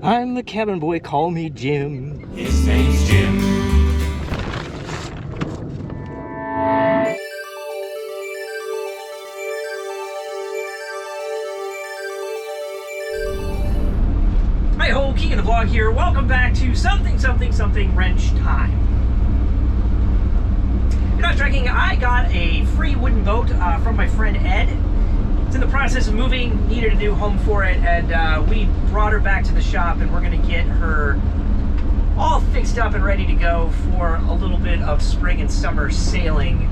I'm the cabin boy, call me Jim. His name's Jim. Hi ho, King of the Vlog here. Welcome back to something wrench time. You're not trekking. I got a free wooden boat from my friend Ed. It's in the process of moving, needed a new home for it, and we brought her back to the shop, and we're gonna get her all fixed up and ready to go for a little bit of spring and summer sailing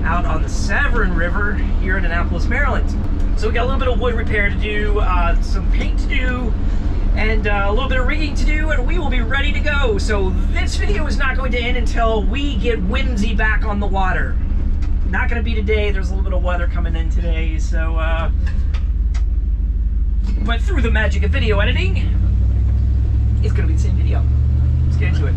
out on the Severn River here in Annapolis, Maryland. So we got a little bit of wood repair to do, some paint to do, and a little bit of rigging to do, and we will be ready to go. So this video is not going to end until we get Whimsy back on the water. Not going to be today. There's a little bit of weather coming in today, so but through the magic of video editing, it's going to be the same video. Let's get into it.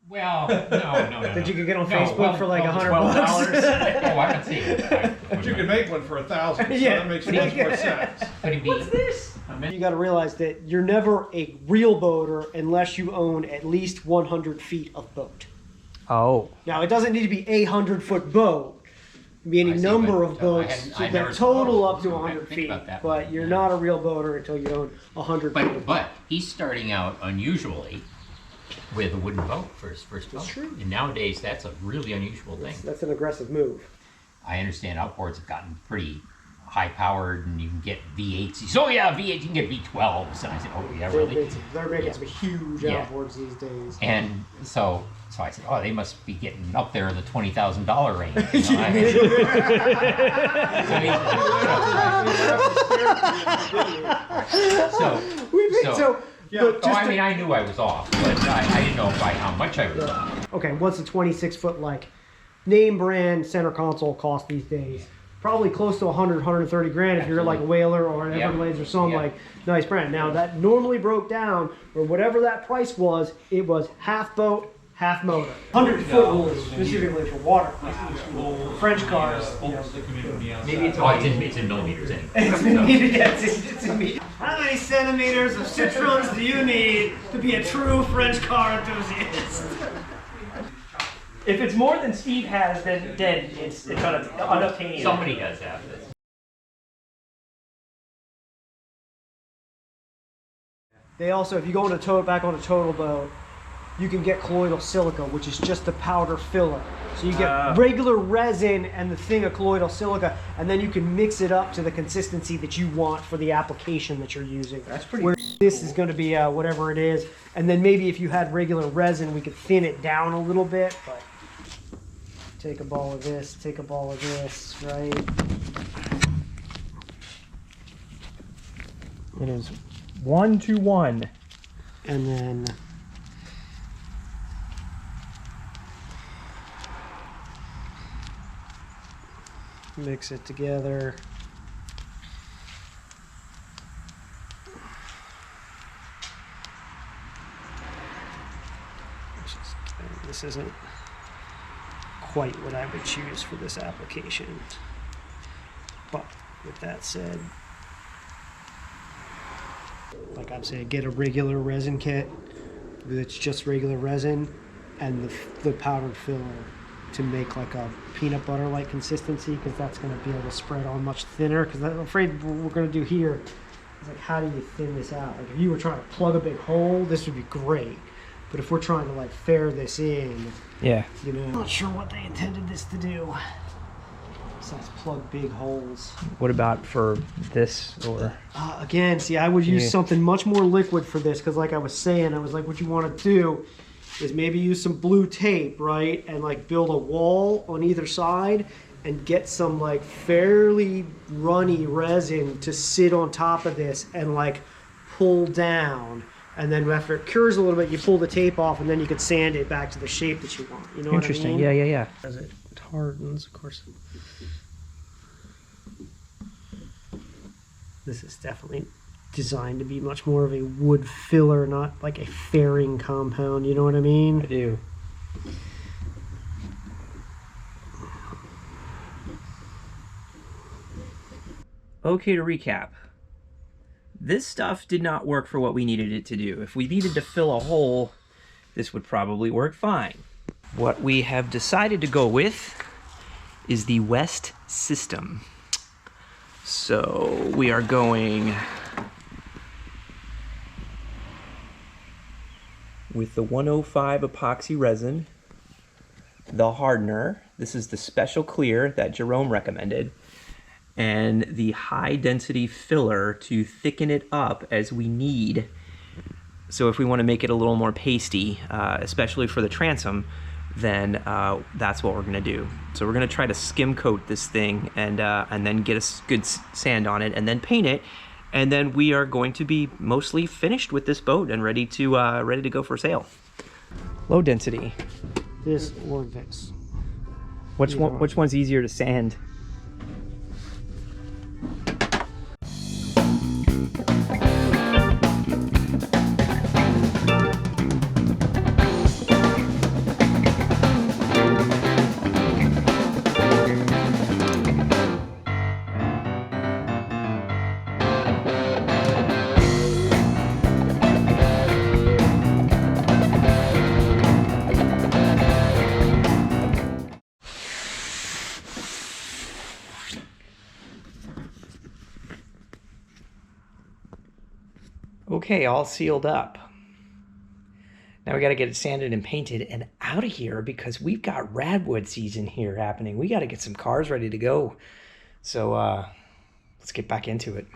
Well, no. That you could get on Facebook for like $100. Oh, I haven't seen it. But you could make one for 1,000, so Yeah. that makes much more sense. Could it be? What's this? You got to realize that you're never a real boater unless you own at least 100 feet of boat. Oh. Now, it doesn't need to be a 100-foot boat. It can be any I see, number but, of boats I that never- total up to I didn't 100 think feet. about that. But you're not a real boater until you own 100 feet of boat. But he's starting out unusually with a wooden boat for his first boat. That's true. And nowadays, that's a really unusual thing. That's an aggressive move. I understand outboards have gotten pretty high-powered, and you can get V8s. So yeah, V8, you can get V12s. And I said, oh yeah, really? They're making Yeah. some huge Yeah. outboards these days. And so I said, oh, they must be getting up there in the $20,000 range. You know, I mean, I knew I was off, but I didn't know by how much I was off. Okay, what's a 26-foot like name brand center console cost these days? Probably close to 100, 130 grand if you're like a Whaler or an Everglades or some like nice brand. Now that normally broke down, or whatever that price was, it was half boat, half motor. 100-foot rules specifically for water. French cars. Maybe it's in millimeters anyway. It's in meters. How many centimeters of citrons do you need to be a true French car enthusiast? If it's more than Steve has, then it's unobtainium. Somebody does have this. They also, if you go back on a total boat, you can get colloidal silica, which is just the powder filler. So you get regular resin and the thing of colloidal silica, and then you can mix it up to the consistency that you want for the application that you're using. That's pretty cool. This is going to be whatever it is, and then maybe if you had regular resin, we could thin it down a little bit, but take a ball of this, take a ball of this, right? It is 1-to-1. And then mix it together. This isn't quite what I would choose for this application. But with that said, like I'm saying, get a regular resin kit that's just regular resin and the powdered filler to make like a peanut butter like consistency, because that's going to be able to spread on much thinner. Because I'm afraid what we're going to do here is like, how do you thin this out? Like if you were trying to plug a big hole, this would be great. But if we're trying to like fair this in, Yeah. you know, I'm not sure what they intended this to do. Besides plug big holes. What about for this or? Again, see, I would use something much more liquid for this, because like I was saying, I was like, what you want to do is maybe use some blue tape, right? And like build a wall on either side and get some like fairly runny resin to sit on top of this and like pull down. And then after it cures a little bit, you pull the tape off and then you can sand it back to the shape that you want. You know Interesting. what I mean? Yeah. As it hardens, of course. This is definitely designed to be much more of a wood filler, not like a fairing compound. You know what I mean? I do. Okay, to recap. This stuff did not work for what we needed it to do. If we needed to fill a hole, this would probably work fine. What we have decided to go with is the West system. So we are going with the 105 epoxy resin, the hardener. This is the special clear that Jerome recommended, and the high density filler to thicken it up as we need. So if we want to make it a little more pasty, especially for the transom, then that's what we're going to do. So we're going to try to skim coat this thing and then get a good sand on it and then paint it. And then we are going to be mostly finished with this boat and ready to go for sale. Low density. This or this. Which one's easier to sand? Okay, all sealed up. Now we got to get it sanded and painted and out of here because we've got Radwood season here happening. We got to get some cars ready to go. So let's get back into it.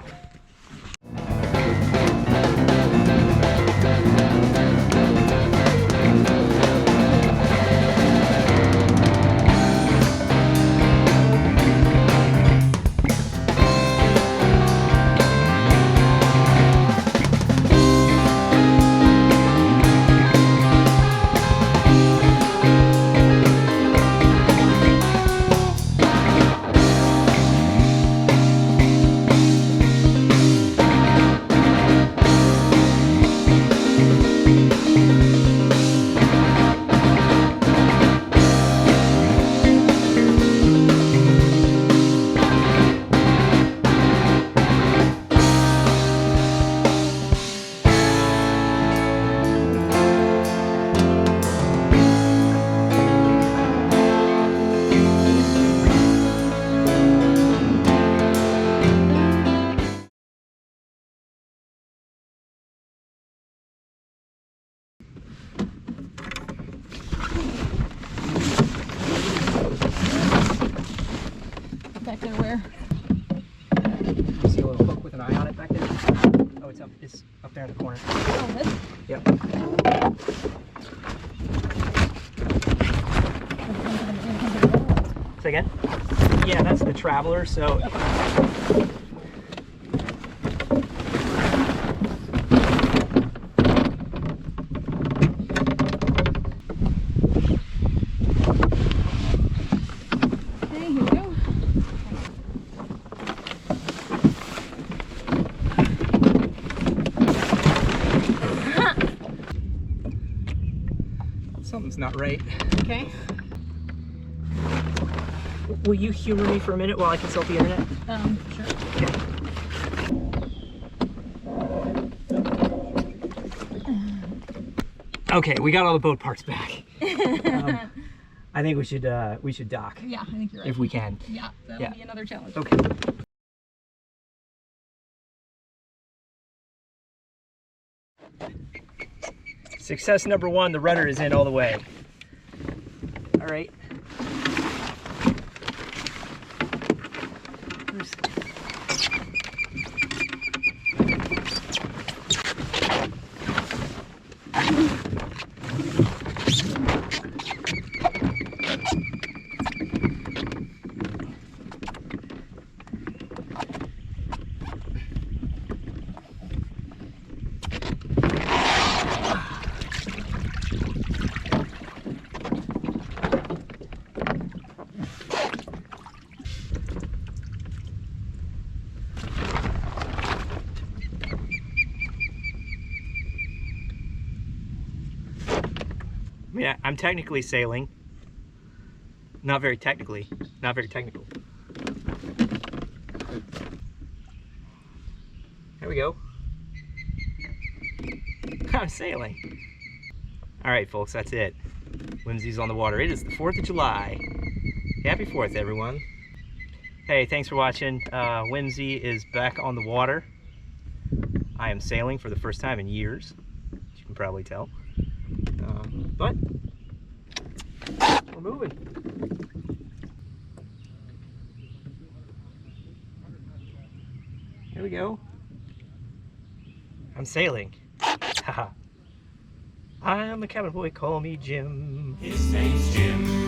Back there where? See a little hook with an eye on it back there? Oh, it's up there in the corner. Oh, this? Yep. Say again? Yeah, that's the Traveler, so... Okay, here we go. Something's not right. Okay. Will you humor me for a minute while I consult the internet? Sure. Okay, we got all the boat parts back. I think we should dock Yeah, I think you're right. if we can. Yeah, that'll be another challenge. Okay. Success number one, the rudder is in all the way. All right. mean, I'm technically sailing. Not very technically. Not very technical. There we go. I'm sailing. All right, folks, that's it. Whimsy's on the water. It is the 4th of July. Happy 4th, everyone. Hey, thanks for watching. Whimsy is back on the water. I am sailing for the first time in years, as you can probably tell. But we're moving. Here we go. I'm sailing. Haha. I am the cabin boy, call me Jim. His name's Jim.